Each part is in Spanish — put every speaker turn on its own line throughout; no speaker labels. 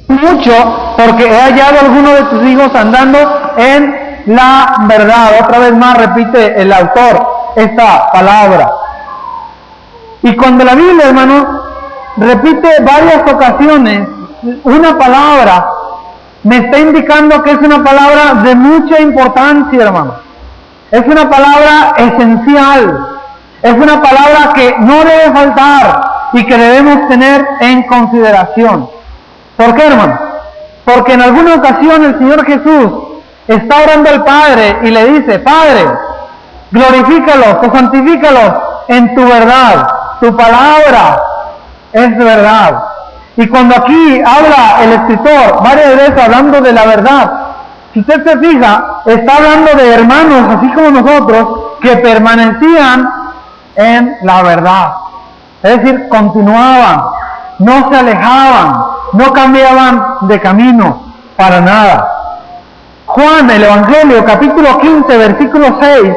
mucho porque he hallado a alguno de tus hijos andando en la verdad. Otra vez más repite el autor esta palabra. Y cuando la Biblia, hermanos, repite varias ocasiones una palabra, me está indicando que es una palabra de mucha importancia, hermanos. Es una palabra esencial. Es una palabra que no debe faltar y que debemos tener en consideración. ¿Por qué, hermano? Porque en alguna ocasión el Señor Jesús está orando al Padre y le dice: Padre, glorifícalos o santifícalos en tu verdad. Tu palabra es verdad. Y cuando aquí habla el escritor varias veces hablando de la verdad, si usted se fija, está hablando de hermanos, así como nosotros, que permanecían en la verdad. Es decir, continuaban, no se alejaban, no cambiaban de camino para nada. Juan, el Evangelio, capítulo 15, versículo 6,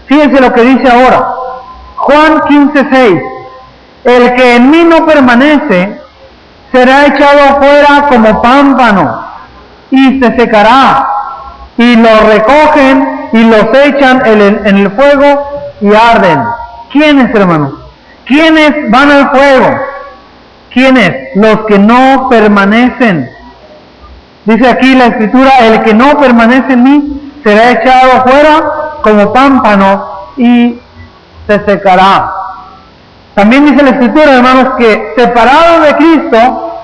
fíjense lo que dice ahora. Juan 15, 6. El que en mí no permanece será echado afuera como pámpano y se secará, y lo recogen y los echan en el fuego y arden. ¿Quiénes, hermanos? ¿Quiénes van al fuego? ¿Quiénes? Los que no permanecen. Dice aquí la Escritura: el que no permanece en mí será echado afuera como pámpano y se secará. También dice la Escritura, hermanos, que separados de Cristo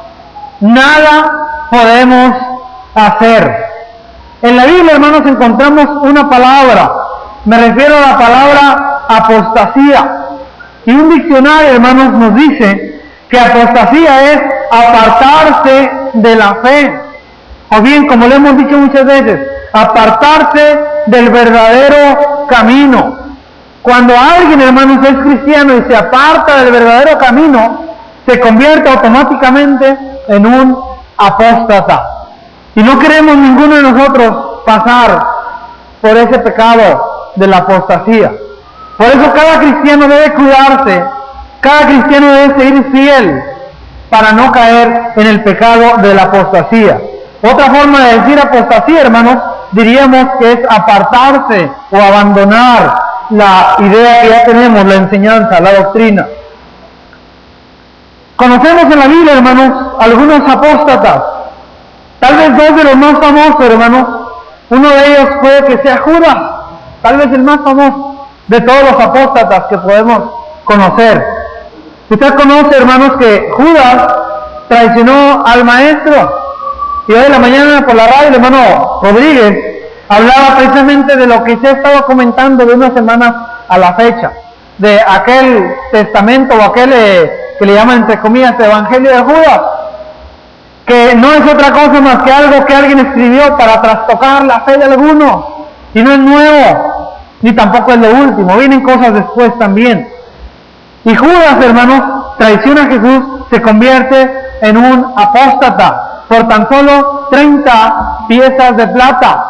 nada podemos hacer. En la Biblia, hermanos, encontramos una palabra, me refiero a la palabra apostasía. Y un diccionario, hermanos, nos dice que apostasía es apartarse de la fe. O bien, como le hemos dicho muchas veces, apartarse del verdadero camino. Cuando alguien, hermanos, es cristiano y se aparta del verdadero camino, se convierte automáticamente en un apóstata. Y no queremos ninguno de nosotros pasar por ese pecado de la apostasía. Por eso cada cristiano debe cuidarse, cada cristiano debe seguir fiel para no caer en el pecado de la apostasía. Otra forma de decir apostasía, hermanos, diríamos que es apartarse o abandonar la idea que ya tenemos, la enseñanza, la doctrina. Conocemos en la Biblia, hermanos, algunos apóstatas. Tal vez dos de los más famosos, hermanos. Uno de ellos puede que sea Judas, tal vez el más famoso de todos los apóstatas que podemos conocer. Usted conoce, hermanos, que Judas traicionó al maestro. Y hoy en la mañana por la radio el hermano Rodríguez hablaba precisamente de lo que se ha estado comentando de unas semanas a la fecha, de aquel testamento o aquel que le llaman entre comillas Evangelio de Judas, que no es otra cosa más que algo que alguien escribió para trastocar la fe de algunos, y no es nuevo, ni tampoco es lo último, vienen cosas después también. Y Judas, hermanos, traiciona a Jesús, se convierte en un apóstata por tan solo 30 piezas de plata.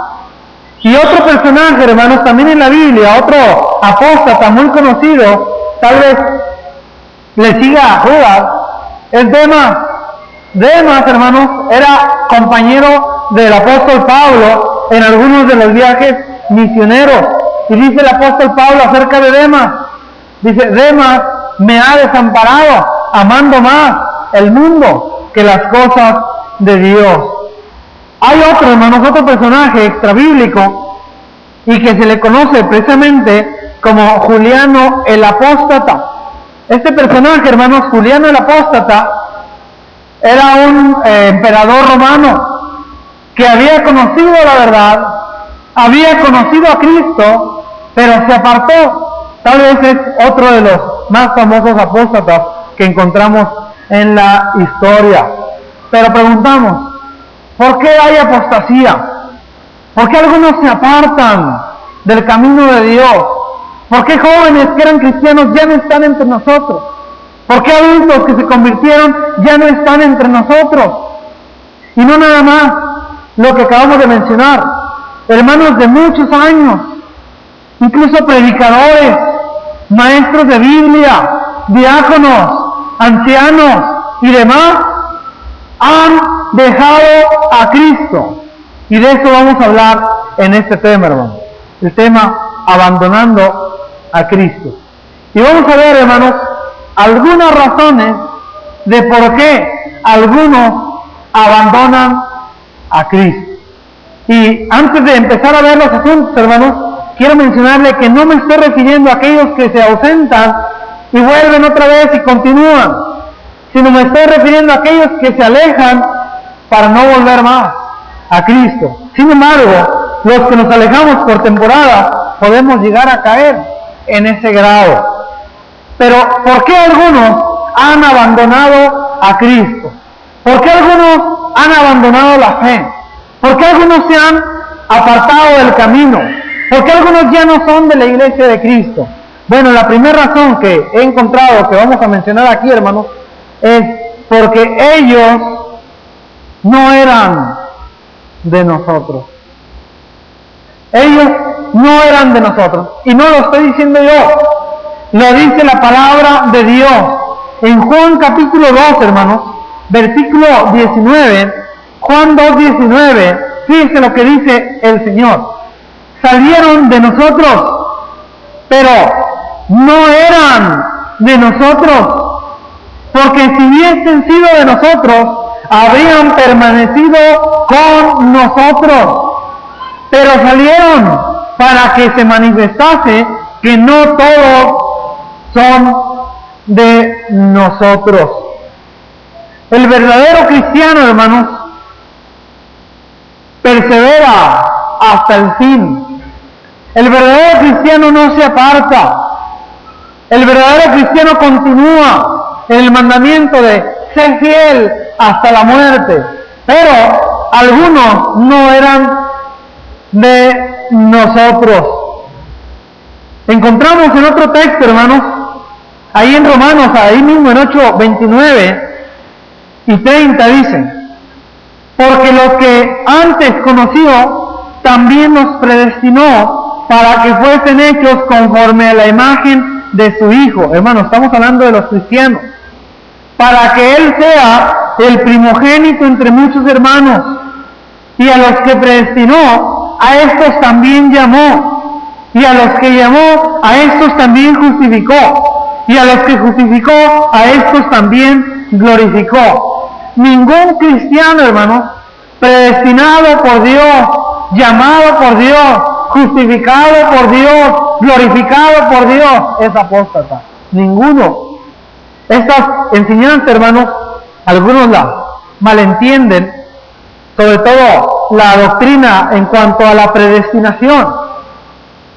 Y otro personaje, hermanos, también en la Biblia, otro apóstata muy conocido, tal vez le siga a Judas, es Demas. Demas, hermanos, era compañero del apóstol Pablo en algunos de los viajes misioneros. Y dice el apóstol Pablo acerca de Demas, dice: Demas me ha desamparado, amando más el mundo que las cosas de Dios. Hay otro, hermanos, otro personaje extrabíblico y que se le conoce precisamente como Juliano el Apóstata. Este personaje, hermanos, Juliano el Apóstata, era un emperador romano que había conocido la verdad, había conocido a Cristo, pero se apartó. Tal vez es otro de los más famosos apóstatas que encontramos en la historia. Pero preguntamos, ¿por qué hay apostasía? ¿Por qué algunos se apartan del camino de Dios? ¿Por qué jóvenes que eran cristianos ya no están entre nosotros? ¿Por qué adultos que se convirtieron ya no están entre nosotros? Y no nada más lo que acabamos de mencionar, hermanos de muchos años, incluso predicadores, maestros de Biblia, diáconos, ancianos y demás, han dejado a Cristo. Y de eso vamos a hablar en este tema, hermano. El tema abandonando a Cristo. Y vamos a ver, hermanos, algunas razones de por qué algunos abandonan a Cristo. Y antes de empezar a ver los asuntos, hermanos, quiero mencionarle que no me estoy refiriendo a aquellos que se ausentan y vuelven otra vez y continúan, sino me estoy refiriendo a aquellos que se alejan para no volver más a Cristo. Sin embargo, los que nos alejamos por temporada podemos llegar a caer en ese grado. Pero ¿por qué algunos han abandonado a Cristo? ¿Por qué algunos han abandonado la fe? ¿Por qué algunos se han apartado del camino? ¿Por qué algunos ya no son de la iglesia de Cristo? Bueno, la primera razón que he encontrado, que vamos a mencionar aquí, hermanos, es porque ellos no eran de nosotros. Ellos no eran de nosotros. Y no lo estoy diciendo yo, lo dice la palabra de Dios. En Juan capítulo 2, hermanos, versículo 19, Juan 2:19, fíjense lo que dice el Señor. Salieron de nosotros, pero no eran de nosotros, porque si hubiesen sido de nosotros, habrían permanecido con nosotros. Pero salieron para que se manifestase que no todos son de nosotros. El verdadero cristiano, hermanos, persevera hasta el fin. El verdadero cristiano no se aparta. El verdadero cristiano continúa en el mandamiento de ser fiel hasta la muerte. Pero algunos no eran de nosotros. Encontramos en otro texto, hermanos, ahí en Romanos, ahí mismo en 8:29 y 30 dice: porque los que antes conoció, también nos predestinó para que fuesen hechos conforme a la imagen de su Hijo. Hermanos, estamos hablando de los cristianos. Para que Él sea el primogénito entre muchos hermanos. Y a los que predestinó, a estos también llamó. Y a los que llamó, a estos también justificó. Y a los que justificó, a estos también glorificó. Ningún cristiano, hermanos, predestinado por Dios, llamado por Dios, justificado por Dios, glorificado por Dios, es apóstata. Ninguno. Estas enseñanzas, hermanos, algunos la malentienden, sobre todo la doctrina en cuanto a la predestinación.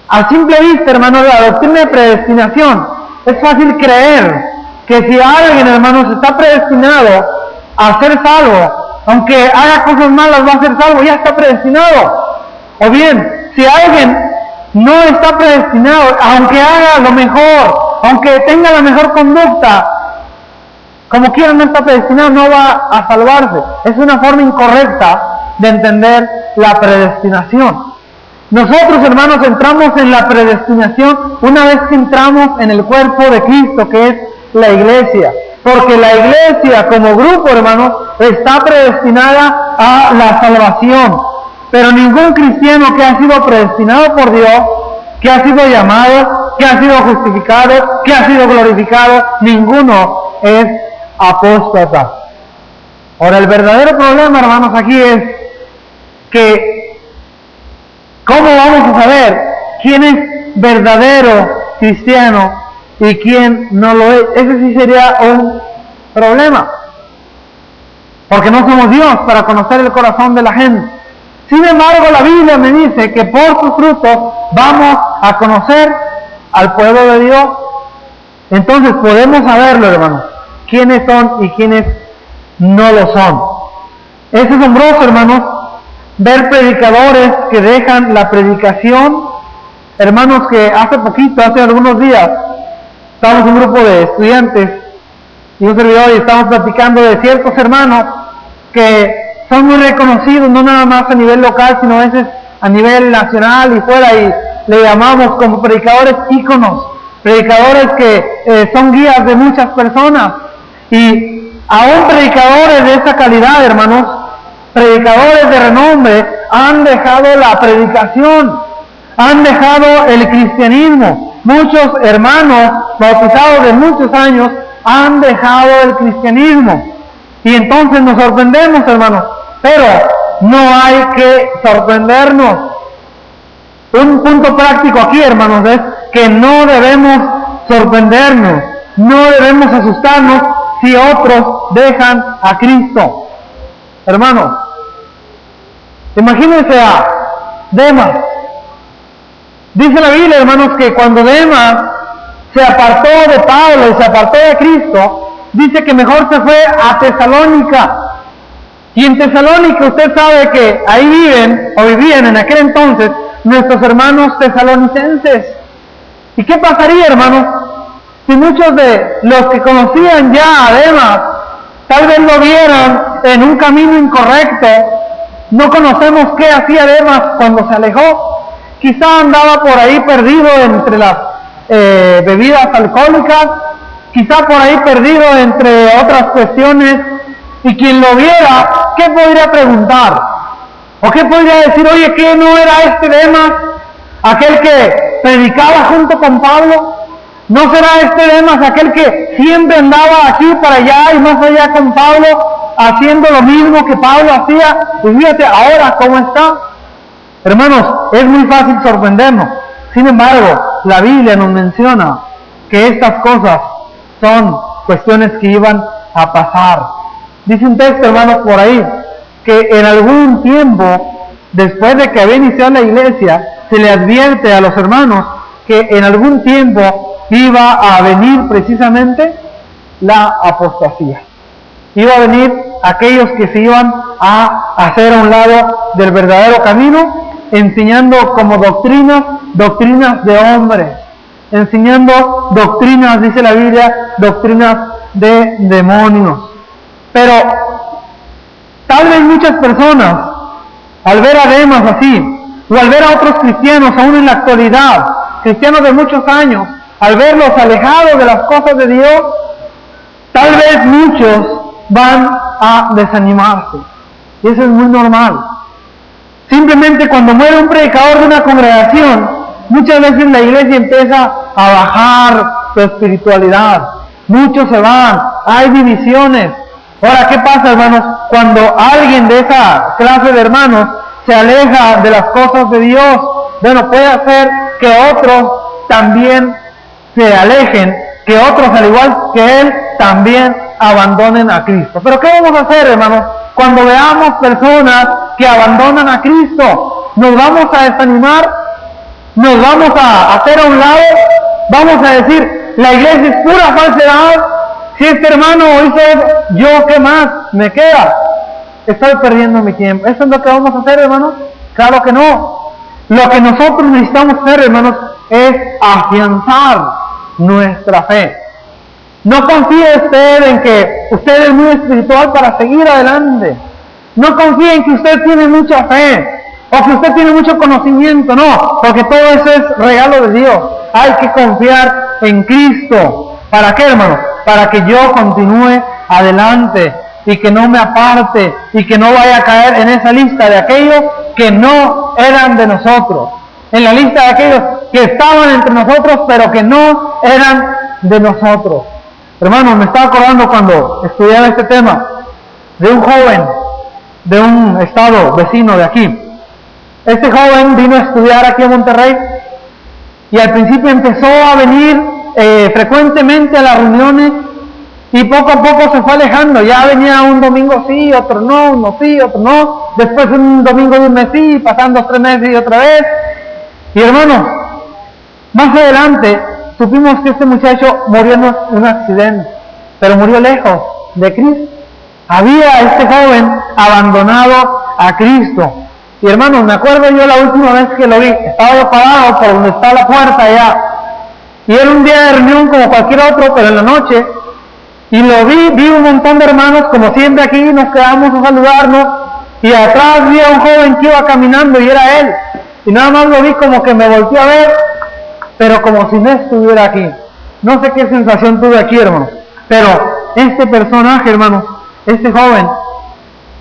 A simple vista, hermanos, la doctrina de predestinación, es fácil creer que si alguien, hermanos, está predestinado a ser salvo, aunque haga cosas malas va a ser salvo, ya está predestinado. O bien, si alguien no está predestinado, aunque haga lo mejor, aunque tenga la mejor conducta, como quiera no está predestinado, no va a salvarse. Es una forma incorrecta de entender la predestinación. Nosotros, hermanos, entramos en la predestinación una vez que entramos en el cuerpo de Cristo, que es la iglesia. Porque la iglesia como grupo, hermanos, está predestinada a la salvación. Pero ningún cristiano que ha sido predestinado por Dios, que ha sido llamado, que ha sido justificado, que ha sido glorificado, ninguno es apóstata. Ahora, el verdadero problema, hermanos, aquí es que ¿cómo vamos a saber quién es verdadero cristiano y quién no lo es? Ese sí sería un problema, porque no somos Dios para conocer el corazón de la gente. Sin embargo, la Biblia me dice que por sus frutos vamos a conocer al pueblo de Dios. Entonces podemos saberlo, hermanos, quiénes son y quiénes no lo son. Es asombroso, hermanos, ver predicadores que dejan la predicación. Hermanos, que hace algunos días, estábamos un grupo de estudiantes y un servidor y estábamos platicando de ciertos hermanos que son muy reconocidos, no nada más a nivel local, sino a veces a nivel nacional y fuera, y le llamamos como predicadores íconos, predicadores que son guías de muchas personas. Y aún predicadores de esa calidad, hermanos, predicadores de renombre han dejado la predicación, han dejado el cristianismo. Muchos hermanos bautizados de muchos años han dejado el cristianismo. Y entonces nos sorprendemos, hermanos, pero no hay que sorprendernos. Un punto práctico aquí, hermanos, es que no debemos sorprendernos, no debemos asustarnos si otros dejan a Cristo. Hermanos, imagínense a Demas. Dice la Biblia, hermanos, que cuando Demas se apartó de Pablo y se apartó de Cristo, dice que mejor se fue a Tesalónica. Y en Tesalónica usted sabe que ahí vivían en aquel entonces nuestros hermanos tesalonicenses. ¿Y qué pasaría, hermanos, si muchos de los que conocían ya a Demas tal vez lo vieran en un camino incorrecto? No conocemos qué hacía Demas cuando se alejó. Quizá andaba por ahí perdido entre las bebidas alcohólicas, quizá por ahí perdido entre otras cuestiones, y quien lo viera, ¿qué podría preguntar? ¿O qué podría decir? Oye, ¿qué no era este Demas? Aquel que predicaba junto con Pablo. ¿No será este Demas aquel que siempre andaba aquí para allá y más allá con Pablo, haciendo lo mismo que Pablo hacía? Pues fíjate ahora cómo está. Hermanos, es muy fácil sorprendernos. Sin embargo, la Biblia nos menciona que estas cosas son cuestiones que iban a pasar. Dice un texto, hermanos, por ahí, que en algún tiempo, después de que había iniciado la iglesia, se le advierte a los hermanos que en algún tiempo iba a venir precisamente la apostasía. Iba a venir aquellos que se iban a hacer a un lado del verdadero camino, enseñando como doctrinas de hombres, enseñando doctrinas, dice la Biblia, doctrinas de demonios. Pero tal vez muchas personas, al ver a Demas así, o al ver a otros cristianos aún en la actualidad, cristianos de muchos años, al verlos alejados de las cosas de Dios, tal vez muchos van a desanimarse. Y eso es muy normal. Simplemente cuando muere un predicador de una congregación, muchas veces la iglesia empieza a bajar su espiritualidad. Muchos se van, hay divisiones. Ahora, ¿qué pasa, hermanos? Cuando alguien de esa clase de hermanos se aleja de las cosas de Dios, bueno, puede hacer que otros también se alejen, que otros, al igual que él, también abandonen a Cristo. Pero ¿qué vamos a hacer, hermanos? Cuando veamos personas que abandonan a Cristo, ¿nos vamos a desanimar? ¿Nos vamos a hacer a un lado? ¿Vamos a decir, la iglesia es pura falsedad? Si este hermano hizo eso, ¿yo qué más me queda? Estoy perdiendo mi tiempo. ¿Eso es lo que vamos a hacer, hermanos? Claro que no. Lo que nosotros necesitamos hacer, hermanos, es afianzar nuestra fe. No confíe usted en que usted es muy espiritual para seguir adelante. No confíe en que usted tiene mucha fe o que usted tiene mucho conocimiento. No, porque todo eso es regalo de Dios. Hay que confiar en Cristo. ¿Para qué, hermanos? Para que yo continúe adelante y que no me aparte y que no vaya a caer en esa lista de aquellos que no eran de nosotros, en la lista de aquellos que estaban entre nosotros pero que no eran de nosotros. Hermanos, me estaba acordando cuando estudiaba este tema de un joven de un estado vecino de aquí. Este joven vino a estudiar aquí a Monterrey y al principio empezó a venir frecuentemente a las reuniones y poco a poco se fue alejando. Ya venía un domingo sí, otro no, uno sí, otro no, después un domingo de un mes sí, pasando 3 meses y otra vez. Y hermanos, más adelante supimos que este muchacho murió en un accidente, pero murió lejos de Cristo. Había este joven abandonado a Cristo. Y hermanos, me acuerdo yo la última vez que lo vi, estaba yo parado por donde está la puerta allá. Y era un día de reunión como cualquier otro, pero en la noche. Y lo vi un montón de hermanos, como siempre aquí, nos quedamos a saludarnos. Y atrás vi a un joven que iba caminando y era él. Y nada más lo vi como que me volteé a ver, pero como si no estuviera aquí. No sé qué sensación tuve aquí, hermanos. Pero este personaje, hermanos, este joven,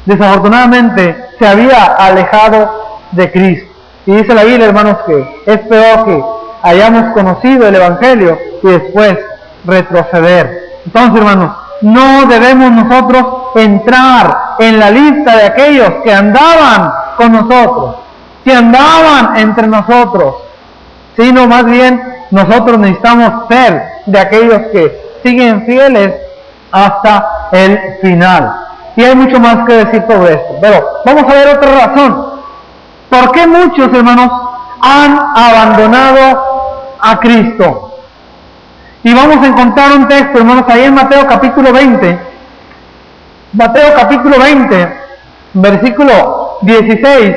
desafortunadamente se había alejado de Cristo. Y dice la Biblia, hermanos, que es peor que hayamos conocido el Evangelio y después retroceder. Entonces, hermanos, no debemos nosotros entrar en la lista de aquellos que andaban con nosotros, que andaban entre nosotros, sino más bien nosotros necesitamos ser de aquellos que siguen fieles hasta el final. Y hay mucho más que decir sobre esto, pero vamos a ver otra razón. ¿Por qué muchos, hermanos, han abandonado a Cristo? Y vamos a encontrar un texto, hermanos, ahí en Mateo capítulo 20. Mateo capítulo 20, versículo 16,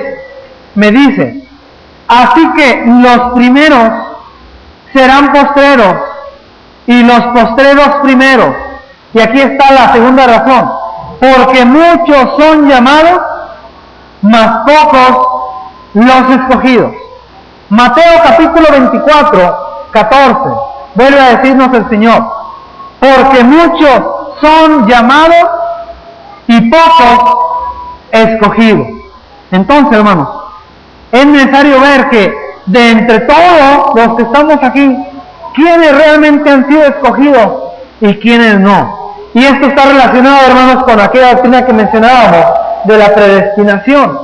me dice: así que los primeros serán postreros, y los postreros primeros. Y aquí está la segunda razón: porque muchos son llamados, mas pocos los escogidos. Mateo capítulo 24, 14, vuelve a decirnos el Señor: porque muchos son llamados y pocos escogidos. Entonces, hermanos, es necesario ver que de entre todos los que estamos aquí, quiénes realmente han sido escogidos y quiénes no. Y esto está relacionado, hermanos, con aquella doctrina que mencionábamos de la predestinación.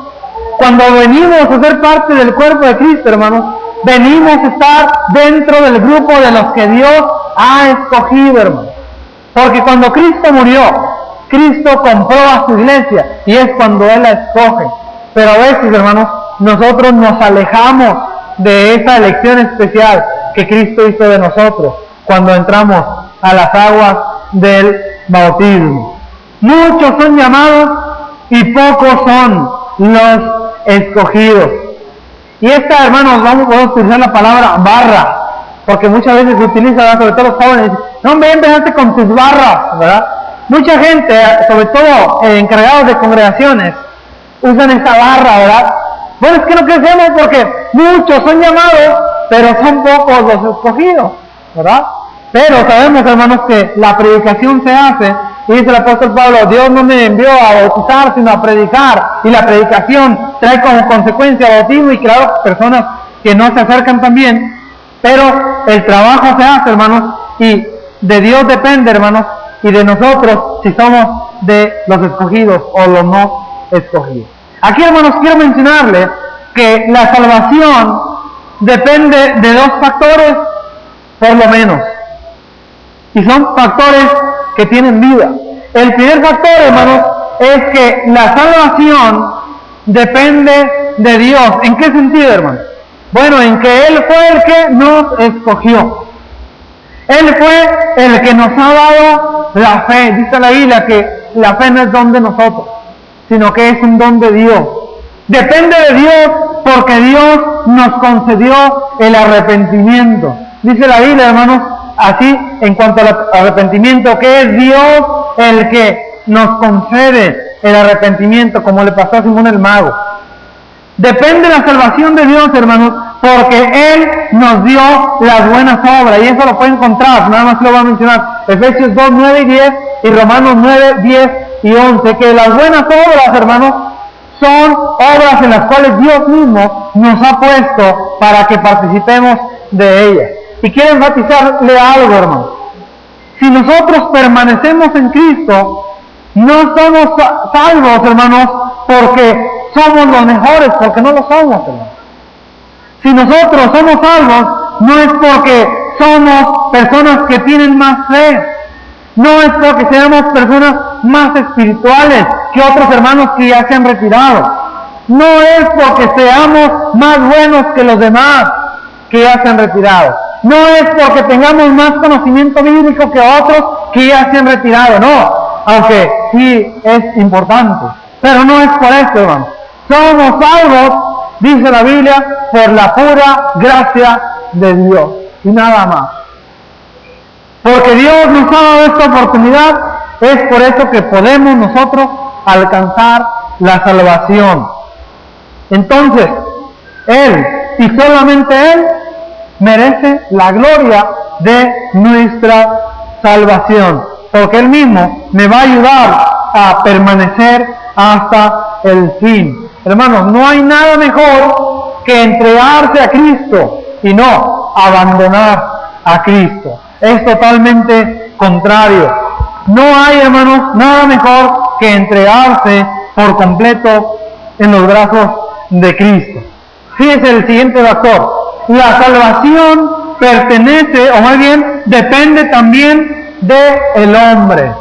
Cuando venimos a ser parte del cuerpo de Cristo, hermanos, venimos a estar dentro del grupo de los que Dios ha escogido, hermanos. Porque cuando Cristo murió, Cristo compró a su iglesia y es cuando Él la escoge. Pero a veces, hermanos, nosotros nos alejamos de esa elección especial que Cristo hizo de nosotros cuando entramos a las aguas del bautismo. Muchos son llamados y pocos son los escogidos. Y esta, hermanos, vamos a utilizar la palabra barra, porque muchas veces se utiliza, sobre todo los jóvenes, no me empezaste con tus barras, ¿verdad? Mucha gente, sobre todo encargados de congregaciones, usan esa barra, ¿verdad? Bueno, es que no crecemos porque muchos son llamados, pero son pocos los escogidos, ¿verdad? Pero sabemos, hermanos, que la predicación se hace, y dice el apóstol Pablo: Dios no me envió a bautizar, sino a predicar, y la predicación trae como consecuencia bautismo, y claro, personas que no se acercan también, pero el trabajo se hace, hermanos, y de Dios depende, hermanos, y de nosotros si somos de los escogidos o los no escogidos. Aquí, hermanos, quiero mencionarles que la salvación depende de dos factores, por lo menos, y son factores que tienen vida. El primer factor, hermanos, es que la salvación depende de Dios. ¿En qué sentido, hermanos? Bueno, en que Él fue el que nos escogió. Él fue el que nos ha dado la fe. Dice la Biblia que la fe no es don de nosotros, sino que es un don de Dios. Depende de Dios porque Dios nos concedió el arrepentimiento. Dice la Biblia, hermanos, así en cuanto al arrepentimiento, que es Dios el que nos concede el arrepentimiento, como le pasó a Simón el Mago. Depende de la salvación de Dios, hermanos, porque Él nos dio las buenas obras, y eso lo puede encontrar, nada más lo voy a mencionar, Efesios 2, 9 y 10, y Romanos 9, 10 y 11, que las buenas obras, hermanos, son obras en las cuales Dios mismo nos ha puesto para que participemos de ellas. Y quiero enfatizarle algo, hermano. Si nosotros permanecemos en Cristo, no somos salvos, hermanos, porque somos los mejores, porque no lo somos, hermanos. Si nosotros somos salvos, no es porque somos personas que tienen más fe, no es porque seamos personas más espirituales que otros hermanos que ya se han retirado, no es porque seamos más buenos que los demás que ya se han retirado, no es porque tengamos más conocimiento bíblico que otros que ya se han retirado, no, aunque sí es importante, pero no es por eso, hermano. Somos salvos, dice la Biblia, por la pura gracia de Dios y nada más. Porque Dios nos ha dado esta oportunidad, es por eso que podemos nosotros alcanzar la salvación. Entonces, Él y solamente Él merece la gloria de nuestra salvación, porque Él mismo me va a ayudar a permanecer hasta el fin. Hermanos, no hay nada mejor que entregarse a Cristo y no abandonar a Cristo. Es totalmente contrario. No hay, hermanos, nada mejor que entregarse por completo en los brazos de Cristo. Fíjese el siguiente factor. La salvación pertenece, o más bien, depende también del hombre.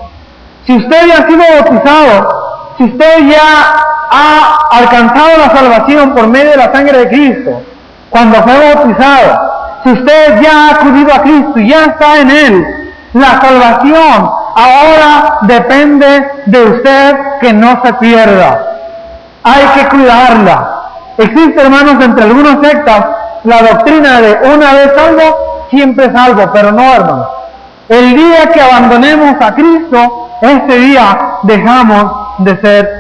Si usted ya ha sido bautizado, si usted ya ha alcanzado la salvación por medio de la sangre de Cristo, cuando fue bautizado, si usted ya ha acudido a Cristo y ya está en Él, la salvación ahora depende de usted que no se pierda. Hay que cuidarla. Existe, hermanos, entre algunas sectas, la doctrina de una vez salvo, siempre salvo, pero no, hermanos. El día que abandonemos a Cristo, ese día dejamos de ser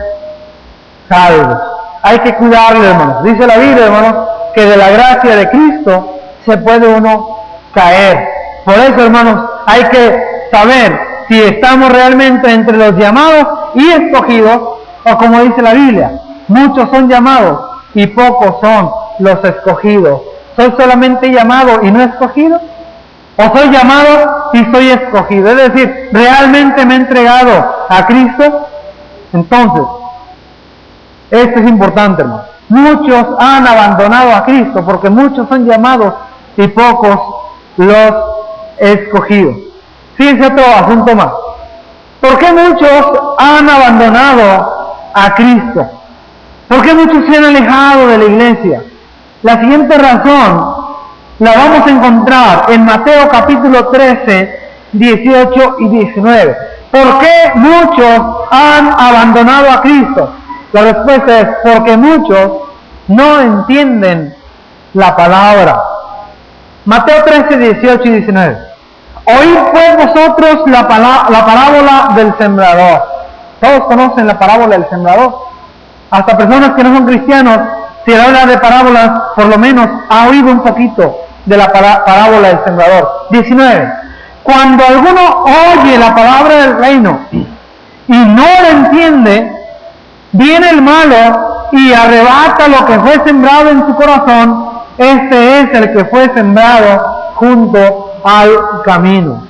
salvos. Hay que cuidarle, hermanos. Dice la Biblia, hermanos, que de la gracia de Cristo se puede uno caer. Por eso, hermanos, hay que saber si estamos realmente entre los llamados y escogidos, o como dice la Biblia, muchos son llamados y pocos son los escogidos. ¿Soy solamente llamado y no escogido? ¿O soy llamado y soy escogido? Es decir, ¿realmente me he entregado a Cristo? Entonces, esto es importante, hermano. Muchos han abandonado a Cristo porque muchos son llamados y pocos los escogidos. Fíjense otro asunto más. ¿Por qué muchos han abandonado a Cristo? ¿Por qué muchos se han alejado de la iglesia? La siguiente razón la vamos a encontrar en Mateo capítulo 13, 18 y 19. ¿Por qué muchos han abandonado a Cristo? La respuesta es porque muchos no entienden la palabra. Mateo 13, 18 y 19. Oíd pues vosotros la parábola del sembrador. Todos conocen la parábola del sembrador. Hasta personas que no son cristianos, si habla de parábolas, por lo menos ha oído un poquito de la parábola del sembrador. 19. Cuando alguno oye la palabra del reino y no la entiende, viene el malo y arrebata lo que fue sembrado en su corazón. Este es el que fue sembrado junto al camino.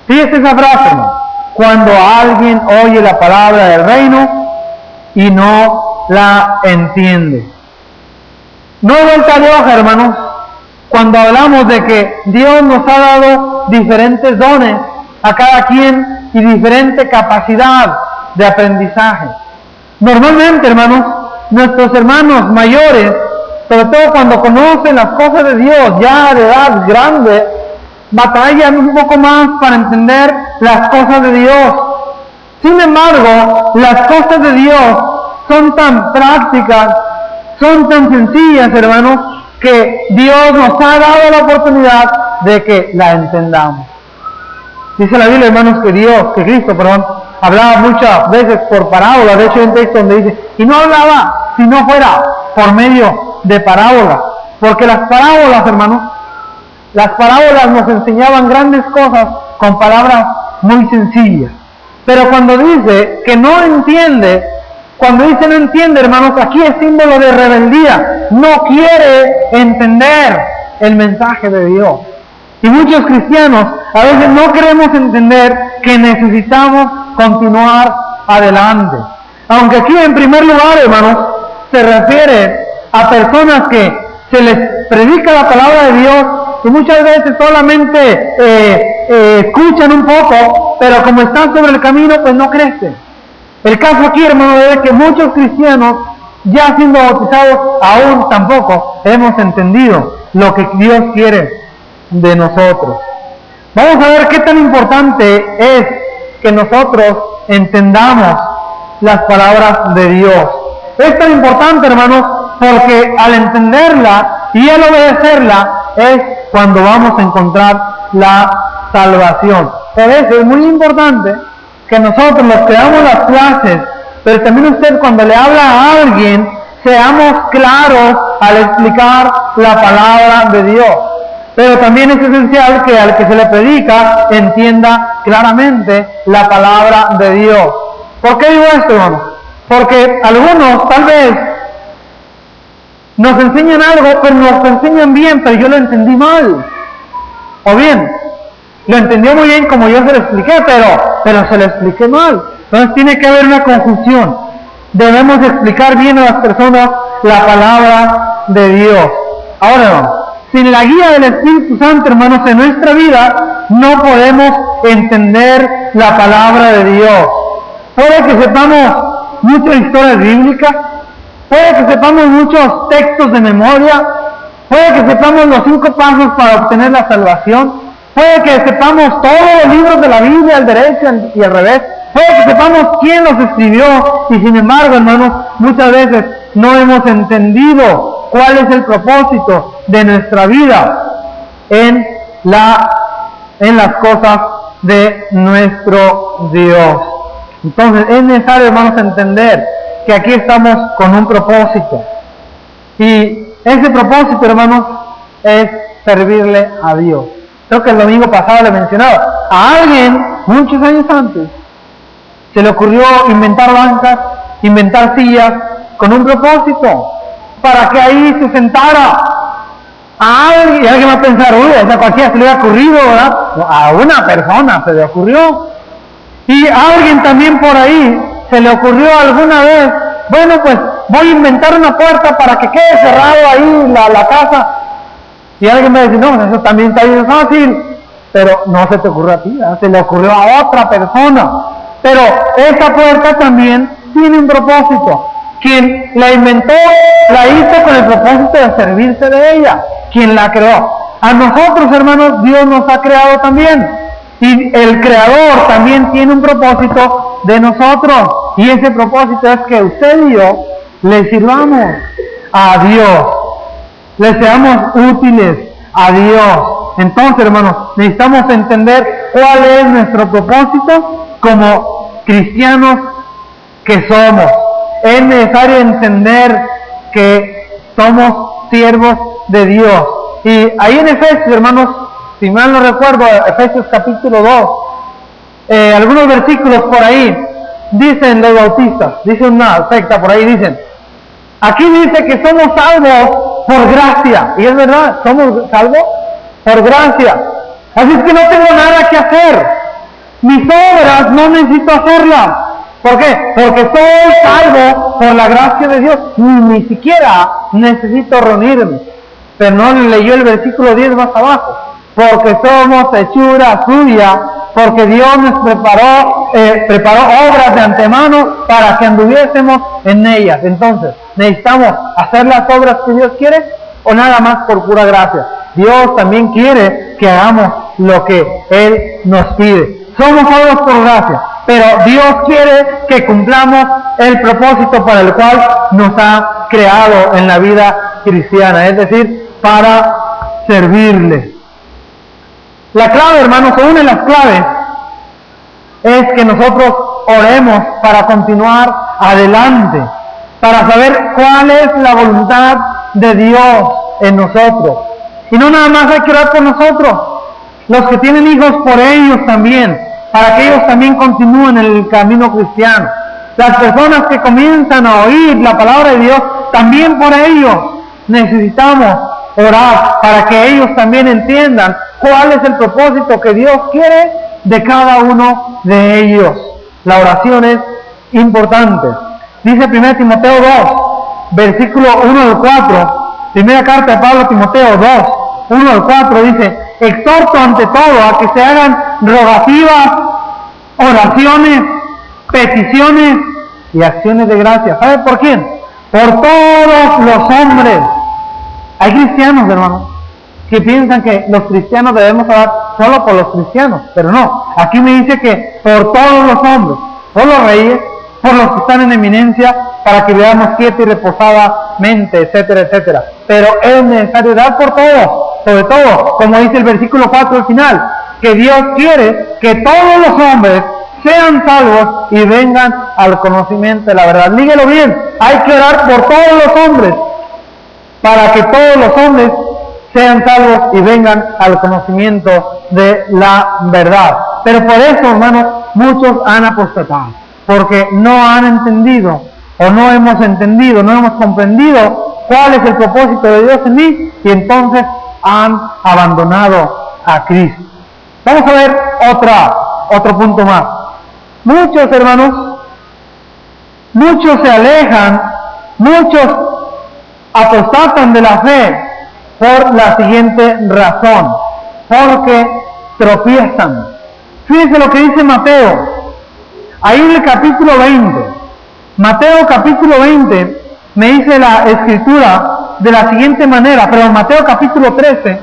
Fíjese esa frase, ¿no? Cuando alguien oye la palabra del reino y no la entiende. No hay vuelta de hoja, hermanos, cuando hablamos de que Dios nos ha dado diferentes dones a cada quien y diferente capacidad de aprendizaje. Normalmente, hermanos, nuestros hermanos mayores, sobre todo cuando conocen las cosas de Dios ya de edad grande, batallan un poco más para entender las cosas de Dios. Sin embargo, las cosas de Dios son tan prácticas, son tan sencillas, hermanos, que Dios nos ha dado la oportunidad de que la entendamos. Dice la Biblia, hermanos, que Cristo, hablaba muchas veces por parábolas. De hecho hay un texto donde dice, y no hablaba si no fuera por medio de parábolas, porque las parábolas, hermanos, las parábolas nos enseñaban grandes cosas con palabras muy sencillas. Pero cuando dice que no entiende, cuando dice no entiende, hermanos, aquí es símbolo de rebeldía. No quiere entender el mensaje de Dios. Y muchos cristianos a veces no queremos entender que necesitamos continuar adelante. Aunque aquí en primer lugar, hermanos, se refiere a personas que se les predica la palabra de Dios y muchas veces solamente escuchan un poco, pero como están sobre el camino, pues no crecen. El caso aquí, hermano, es que muchos cristianos, ya siendo bautizados, aún tampoco hemos entendido lo que Dios quiere de nosotros. Vamos a ver qué tan importante es que nosotros entendamos las palabras de Dios. Es tan importante, hermanos, porque al entenderla y al obedecerla es cuando vamos a encontrar la salvación. Por eso es muy importante que nosotros los que damos las clases, pero también usted cuando le habla a alguien, seamos claros al explicar la palabra de Dios. Pero también es esencial que al que se le predica entienda claramente la palabra de Dios. ¿Por qué digo esto, hermano? Porque algunos tal vez nos enseñan algo, pero nos enseñan bien, pero yo lo entendí mal. O bien, lo entendió muy bien como yo se lo expliqué, pero se lo expliqué mal. Entonces tiene que haber una confusión. Debemos explicar bien a las personas la palabra de Dios. Ahora, hermano, sin la guía del Espíritu Santo, hermanos, en nuestra vida no podemos entender la palabra de Dios. Puede que sepamos muchas historias bíblicas, puede que sepamos muchos textos de memoria, puede que sepamos los 5 pasos para obtener la salvación, puede que sepamos todos los libros de la Biblia al derecho y al revés, puede que sepamos quién los escribió, y sin embargo, hermanos, muchas veces no hemos entendido cuál es el propósito de nuestra vida en las cosas de nuestro Dios. Entonces es necesario, hermanos, entender que aquí estamos con un propósito, y ese propósito, hermanos, es servirle a Dios. Creo que el domingo pasado le mencionaba a alguien muchos años antes se le ocurrió inventar bancas, inventar sillas con un propósito, para que ahí se sentara a alguien. Y alguien va a pensar, uy, a cualquiera se le ha ocurrido, ¿verdad? No, a una persona se le ocurrió. Y a alguien también por ahí se le ocurrió alguna vez, bueno, pues voy a inventar una puerta para que quede cerrado ahí la casa. Y alguien va a decir, no, eso también está bien fácil, pero no se te ocurrió a ti, ¿verdad? Se le ocurrió a otra persona. Pero esa puerta también tiene un propósito. Quien la inventó, la hizo con el propósito de servirse de ella. Quien la creó. A nosotros, hermanos, Dios nos ha creado también. Y el Creador también tiene un propósito de nosotros. Y ese propósito es que usted y yo le sirvamos a Dios. Le seamos útiles a Dios. Entonces, hermanos, necesitamos entender cuál es nuestro propósito como cristianos que somos. Es necesario entender que somos siervos de Dios. Y ahí en Efesios, hermanos, si mal no recuerdo, Efesios capítulo 2, algunos versículos por ahí, dicen los bautistas, dice una secta por ahí, dicen, aquí dice que somos salvos por gracia. Y es verdad, somos salvos por gracia. Así es que no tengo nada que hacer. Mis obras no necesito hacerlas. ¿Por qué? Porque soy salvo por la gracia de Dios. Ni siquiera necesito reunirme. Pero no leyó el versículo 10 más abajo. Porque somos hechura suya, porque Dios nos preparó obras de antemano para que anduviésemos en ellas. Entonces, ¿necesitamos hacer las obras que Dios quiere o nada más por pura gracia? Dios también quiere que hagamos lo que Él nos pide. Somos salvos por gracia, pero Dios quiere que cumplamos el propósito para el cual nos ha creado en la vida cristiana, es decir, para servirle. La clave, hermanos, o una de las claves es que nosotros oremos para continuar adelante, para saber cuál es la voluntad de Dios en nosotros. Y no nada más hay que orar por nosotros, los que tienen hijos por ellos también, para que ellos también continúen en el camino cristiano. Las personas que comienzan a oír la palabra de Dios, también por ellos necesitamos orar, para que ellos también entiendan cuál es el propósito que Dios quiere de cada uno de ellos. La oración es importante. Dice 1 Timoteo 2, versículo 1 al 4, primera carta de Pablo a Timoteo 2, 1 al 4, dice: exhorto ante todo a que se hagan rogativas, oraciones, peticiones y acciones de gracia. ¿Sabe por quién? Por todos los hombres. Hay cristianos, hermanos, que piensan que los cristianos debemos orar solo por los cristianos, pero no. Aquí me dice que por todos los hombres, por los reyes, por los que están en eminencia, para que veamos quieta y reposadamente, etcétera, etcétera. Pero es necesario orar por todos, sobre todo, como dice el versículo 4 al final, que Dios quiere que todos los hombres sean salvos y vengan al conocimiento de la verdad. Dígalo bien, hay que orar por todos los hombres, para que todos los hombres sean salvos y vengan al conocimiento de la verdad. Pero por eso, hermanos, muchos han apostatado. porque no han entendido, o no hemos entendido, no hemos comprendido cuál es el propósito de Dios en mí, y entonces han abandonado a Cristo. Vamos a ver otro punto más. Muchos hermanos, muchos se alejan, muchos apostatan de la fe por la siguiente razón: porque tropiezan. Fíjense lo que dice Mateo, ahí en el capítulo 20. Mateo capítulo 20 me dice la escritura de la siguiente manera, pero Mateo capítulo 13,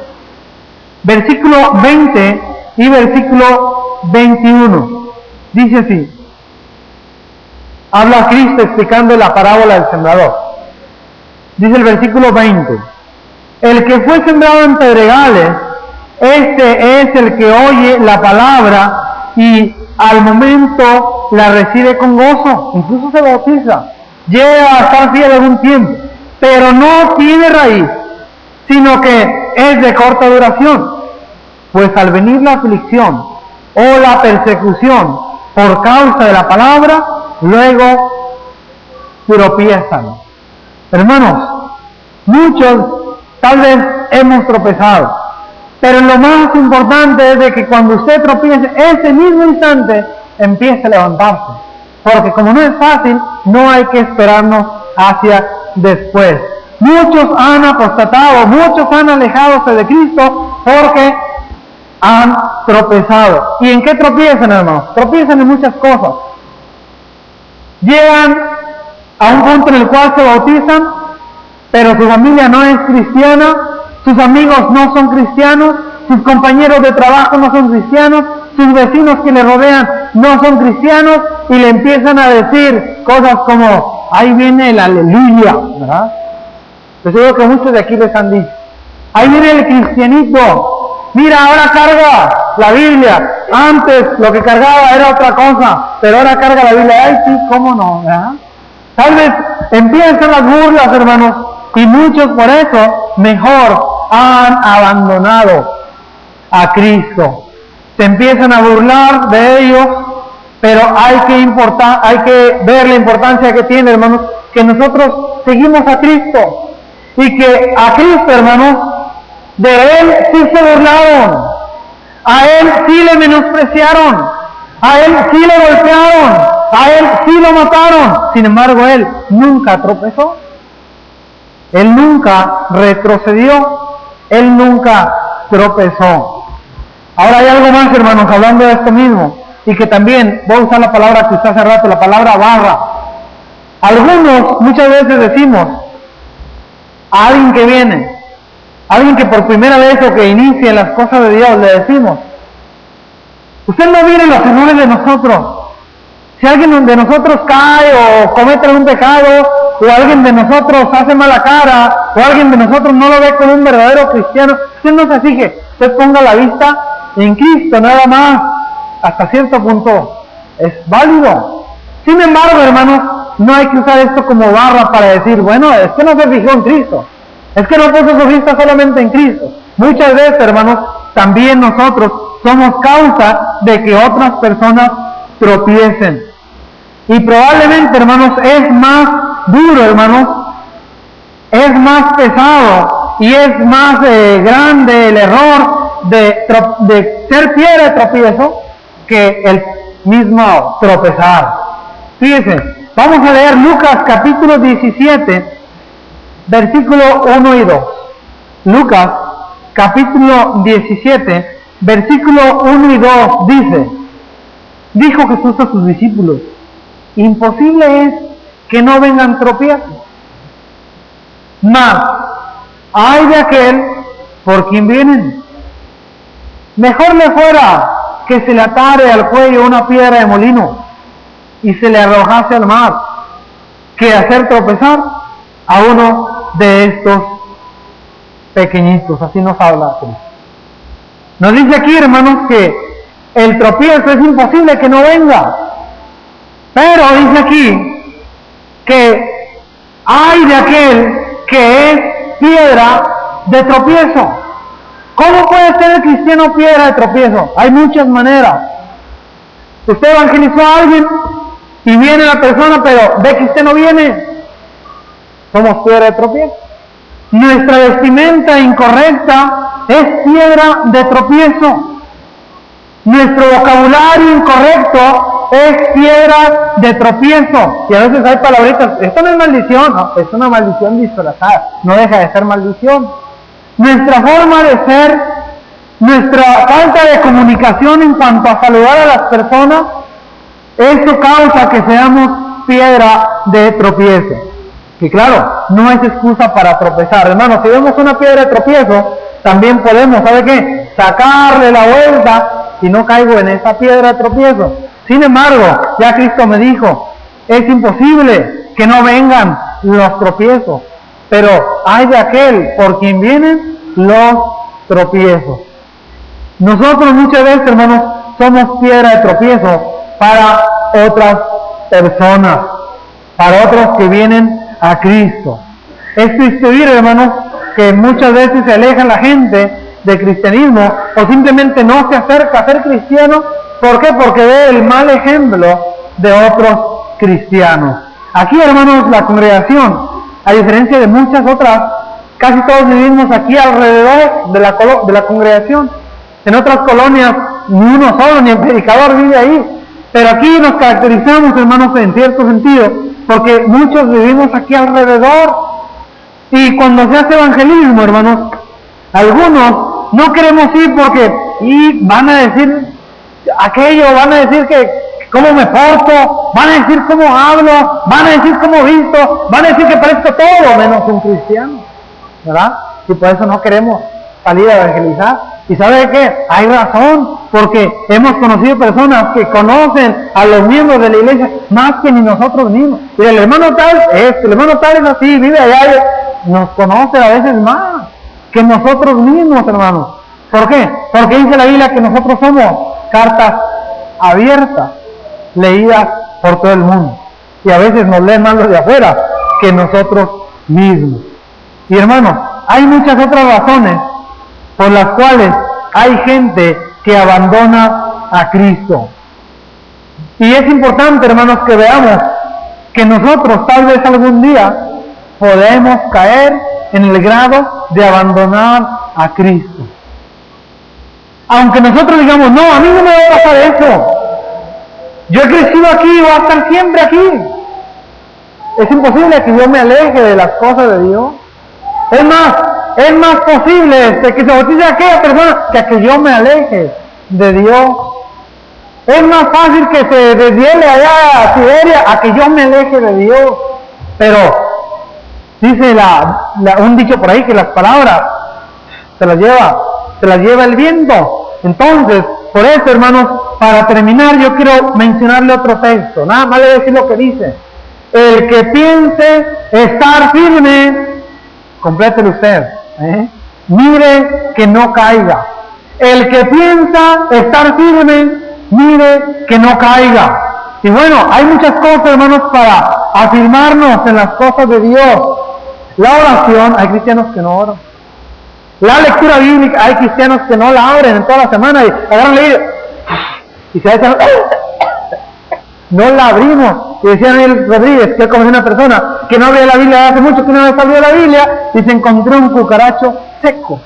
versículo 20 y versículo 21. Dice así, habla Cristo explicando la parábola del sembrador. Dice el versículo 20, el que fue sembrado en pedregales, este es el que oye la palabra y al momento la recibe con gozo, incluso se bautiza, llega a estar fiel algún tiempo, pero no tiene raíz, sino que es de corta duración, pues al venir la aflicción o la persecución por causa de la palabra, luego tropiezan. Hermanos, muchos tal vez hemos tropezado, pero lo más importante es de que cuando usted tropiece, ese mismo instante empiece a levantarse, porque como no es fácil, no hay que esperarnos hacia después. Muchos han apostatado, muchos han alejado de Cristo porque han tropezado. ¿Y en qué tropiezan, hermanos? Tropiezan en muchas cosas. Llegan a un punto en el cual se bautizan, pero su familia no es cristiana, sus amigos no son cristianos, sus compañeros de trabajo no son cristianos, sus vecinos que le rodean no son cristianos, y le empiezan a decir cosas como, ahí viene el aleluya, ¿verdad? Yo seguro que muchos de aquí les han dicho, ahí viene el cristianito, mira, ahora carga la Biblia, antes lo que cargaba era otra cosa, pero ahora carga la Biblia, ay sí, cómo no, ¿verdad? Tal vez empiezan las burlas, hermanos, y muchos por eso mejor han abandonado a Cristo. Se empiezan a burlar de ellos, pero hay que ver la importancia que tiene, hermanos, que nosotros seguimos a Cristo, y que a Cristo, hermanos, de Él sí se burlaron, a Él sí le menospreciaron, a Él sí le golpearon, a Él sí lo mataron. Sin embargo, Él nunca tropezó, Él nunca retrocedió, Él nunca tropezó. Ahora hay algo más, hermanos, hablando de esto mismo, y que también voy a usar la palabra que usé hace rato, la palabra barra. Algunos muchas veces decimos a alguien que viene, a alguien que por primera vez o que inicia las cosas de Dios, le decimos, usted no mire los errores de nosotros. Si alguien de nosotros cae o comete algún pecado, o alguien de nosotros hace mala cara, o alguien de nosotros no lo ve como un verdadero cristiano, usted no se fije, usted ponga la vista en Cristo nada más. Hasta cierto punto es válido. Sin embargo, hermanos, no hay que usar esto como barra para decir, bueno, es que no se fijó en Cristo, es que no puso su vista solamente en Cristo. Muchas veces, hermanos, también nosotros somos causa de que otras personas tropiecen. Y probablemente, hermanos, es más duro, hermanos, es más pesado y es más grande el error de ser piedra de tropiezo que el mismo tropezar. Fíjense, vamos a leer Lucas capítulo 17, versículo 1 y 2. Lucas capítulo 17, versículo 1 y 2 dice, dijo Jesús a sus discípulos, imposible es que no vengan tropiezos, mas hay de aquel por quien vienen. Mejor le fuera que se le atare al cuello una piedra de molino y se le arrojase al mar, que hacer tropezar a uno de estos pequeñitos. Así nos habla Cristo. Nos dice aquí, hermanos, que el tropiezo es imposible que no venga, pero dice aquí que hay de aquel que es piedra de tropiezo. ¿Cómo puede ser el cristiano piedra de tropiezo? Hay muchas maneras. Usted evangelizó a alguien y viene la persona, pero ve que usted no viene, somos piedra de tropiezo. Nuestra vestimenta incorrecta es piedra de tropiezo. Nuestro vocabulario incorrecto es piedra de tropiezo. Y a veces hay palabritas, esto no es maldición, no, es una maldición disfrazada, no deja de ser maldición. Nuestra forma de ser, nuestra falta de comunicación en cuanto a saludar a las personas, eso causa que seamos piedra de tropiezo. Y claro, no es excusa para tropezar. Hermanos, si vemos una piedra de tropiezo, también podemos, ¿sabe qué? Sacarle la vuelta y no caigo en esa piedra de tropiezo. Sin embargo, ya Cristo me dijo, es imposible que no vengan los tropiezos, pero hay de aquel por quien vienen los tropiezos. Nosotros muchas veces, hermanos, somos piedra de tropiezo para otras personas, para otros que vienen a Cristo. Es triste oír, hermanos, que muchas veces se aleja la gente del cristianismo o simplemente no se acerca a ser cristiano. ¿Por qué? Porque ve el mal ejemplo de otros cristianos. Aquí, hermanos, la congregación, a diferencia de muchas otras, casi todos vivimos aquí alrededor de la congregación. En otras colonias, ni uno solo, ni el predicador vive ahí. Pero aquí nos caracterizamos, hermanos, en cierto sentido, porque muchos vivimos aquí alrededor. Y cuando se hace evangelismo, hermanos, algunos no queremos ir porque van a decir aquello, van a decir que cómo me porto, van a decir cómo hablo, van a decir cómo visto, van a decir que parezco todo menos un cristiano, ¿verdad? Y por eso no queremos salir a evangelizar. ¿Y sabe qué? Hay razón, porque hemos conocido personas que conocen a los miembros de la iglesia más que ni nosotros mismos. Y el hermano tal es así, vive allá, nos conoce a veces más que nosotros mismos, hermanos. ¿Por qué? Porque dice la Biblia que nosotros somos cartas abiertas, leídas por todo el mundo. Y a veces nos leen más los de afuera que nosotros mismos. Y hermanos, hay muchas otras razones por las cuales hay gente que abandona a Cristo. Y es importante, hermanos, que veamos que nosotros tal vez algún día podemos caer en el grado de abandonar a Cristo. Aunque nosotros digamos, no, a mí no me va a pasar eso. Yo he crecido aquí y voy a estar siempre aquí. Es imposible que yo me aleje de las cosas de Dios. Es más posible que se bautice aquella persona que yo me aleje de Dios. Es más fácil que se desviele allá a Siberia a que yo me aleje de Dios. Pero dice un dicho por ahí que las palabras se las lleva el viento. Entonces, por eso, hermanos, para terminar yo quiero mencionarle otro texto. Nada más le voy a decir lo que dice. El que piense estar firme, complételo usted, mire que no caiga. El que piensa estar firme, mire que no caiga. Y bueno, hay muchas cosas, hermanos, para afirmarnos en las cosas de Dios. La oración, hay cristianos que no oran. La lectura bíblica, hay cristianos que no la abren en toda la semana y agarran la Biblia y se echan, no la abrimos. Y decía Daniel Rodríguez, que él conoció una persona que no abría la Biblia hace mucho, que no había salido la Biblia y se encontró un cucaracho seco.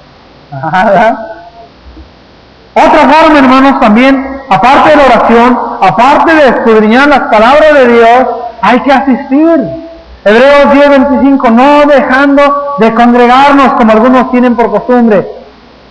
Otra forma, hermanos, también, aparte de la oración, aparte de escudriñar las palabras de Dios, hay que asistir. Hebreos 10:25, no dejando de congregarnos como algunos tienen por costumbre.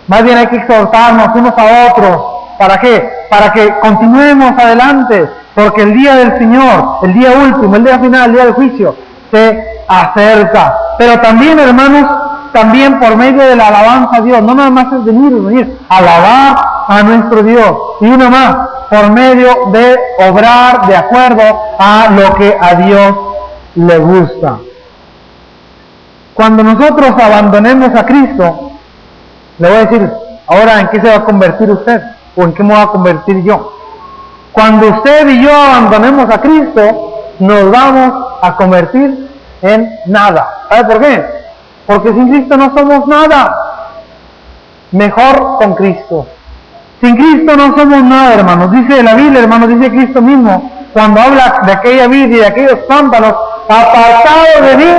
Más bien hay que exhortarnos unos a otros. ¿Para qué? Para que continuemos adelante, porque el día del Señor, el día último, el día final, el día del juicio, se acerca. Pero también, hermanos, también por medio de la alabanza a Dios, no nada más es venir, alabar a nuestro Dios. Y uno más, por medio de obrar de acuerdo a lo que a Dios le gusta. Cuando nosotros abandonemos a Cristo, le voy a decir, ahora, ¿en qué se va a convertir usted? ¿O en qué me voy a convertir yo? Cuando usted y yo abandonemos a Cristo, nos vamos a convertir en nada. ¿Sabe por qué? Porque sin Cristo no somos nada. Mejor con Cristo. Sin Cristo no somos nada, hermanos. Dice la Biblia, hermanos, dice Cristo mismo, cuando habla de aquella vid y de aquellos pámpanos, apartado de mí,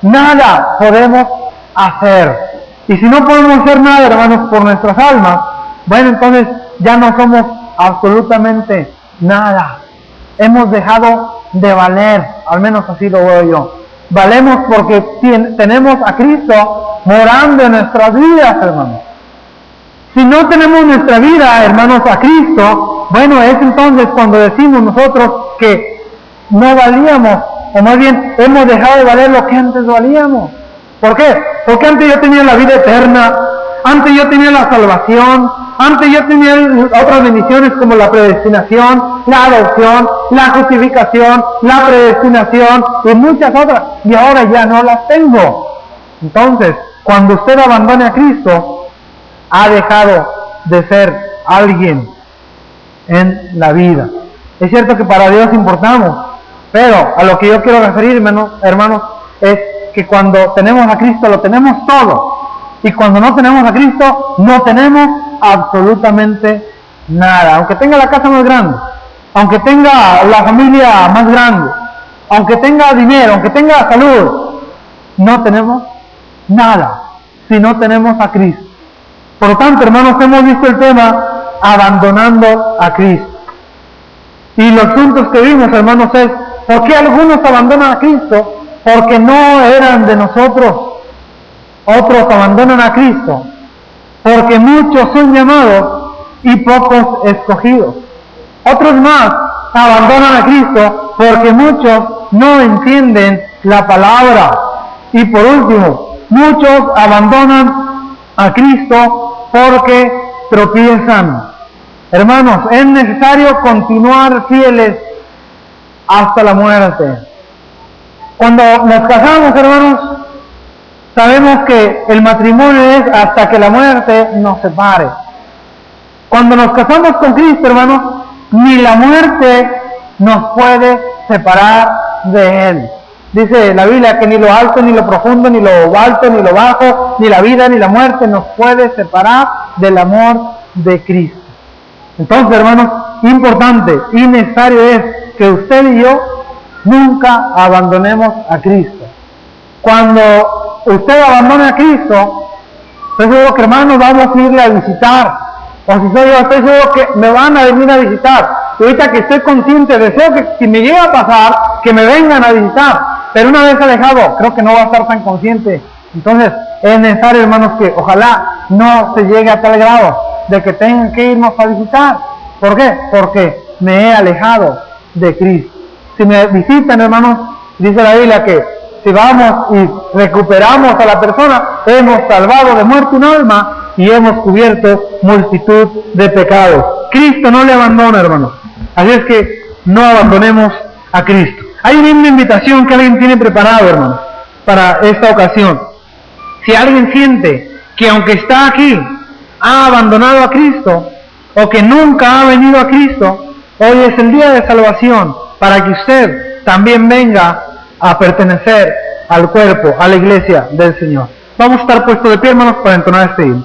nada podemos hacer. Y si no podemos hacer nada, hermanos, por nuestras almas, bueno, entonces ya no somos absolutamente nada. Hemos dejado de valer, al menos así lo veo yo. Valemos porque tenemos a Cristo morando en nuestras vidas, hermanos. Si no tenemos nuestra vida, hermanos, a Cristo, bueno, es entonces cuando decimos nosotros que no valíamos, o más bien hemos dejado de valer lo que antes valíamos. ¿Por qué? Porque antes yo tenía la vida eterna, antes yo tenía la salvación, antes yo tenía otras bendiciones como la predestinación, la adopción, la justificación, la predestinación y muchas otras, y ahora ya no las tengo. Entonces, cuando usted abandone a Cristo, ha dejado de ser alguien en la vida. Es cierto que para Dios importamos, pero a lo que yo quiero referirme, hermanos, es que cuando tenemos a Cristo lo tenemos todo, y cuando no tenemos a Cristo no tenemos absolutamente nada. Aunque tenga la casa más grande, aunque tenga la familia más grande, aunque tenga dinero, aunque tenga salud, no tenemos nada si no tenemos a Cristo. Por lo tanto, hermanos, hemos visto el tema abandonando a Cristo. Y los puntos que vimos, hermanos, es ¿por qué algunos abandonan a Cristo? Porque no eran de nosotros. Otros abandonan a Cristo porque muchos son llamados y pocos escogidos. Otros más abandonan a Cristo porque muchos no entienden la palabra. Y por último, muchos abandonan a Cristo porque tropiezan. Hermanos, es necesario continuar fieles hasta la muerte. Cuando nos casamos, hermanos, sabemos que el matrimonio es hasta que la muerte nos separe. Cuando nos casamos con Cristo, hermanos, ni la muerte nos puede separar de Él. Dice la Biblia que ni lo alto, ni lo profundo, ni lo alto, ni lo bajo, ni la vida, ni la muerte nos puede separar del amor de Cristo. Entonces, hermanos, importante y necesario es que usted y yo nunca abandonemos a Cristo. Cuando usted abandone a Cristo, estoy seguro que, hermanos, vamos a irle a visitar. O si soy yo, estoy seguro que me van a venir a visitar. Y ahorita que estoy consciente, deseo que si me llega a pasar, que me vengan a visitar. Pero una vez alejado, creo que no va a estar tan consciente. Entonces, es necesario, hermanos, que ojalá no se llegue a tal grado de que tengan que irnos a visitar. ¿Por qué? Porque me he alejado de Cristo. Si me visitan, hermanos, dice la Biblia que si vamos y recuperamos a la persona, hemos salvado de muerte un alma y hemos cubierto multitud de pecados. Cristo no le abandona, hermanos. Así es que no abandonemos a Cristo. Hay una invitación que alguien tiene preparado, hermanos, para esta ocasión. Si alguien siente que aunque está aquí, ha abandonado a Cristo, o que nunca ha venido a Cristo, hoy es el día de salvación para que usted también venga a pertenecer al cuerpo, a la iglesia del Señor. Vamos a estar puestos de pie, hermanos, para entonar este himno.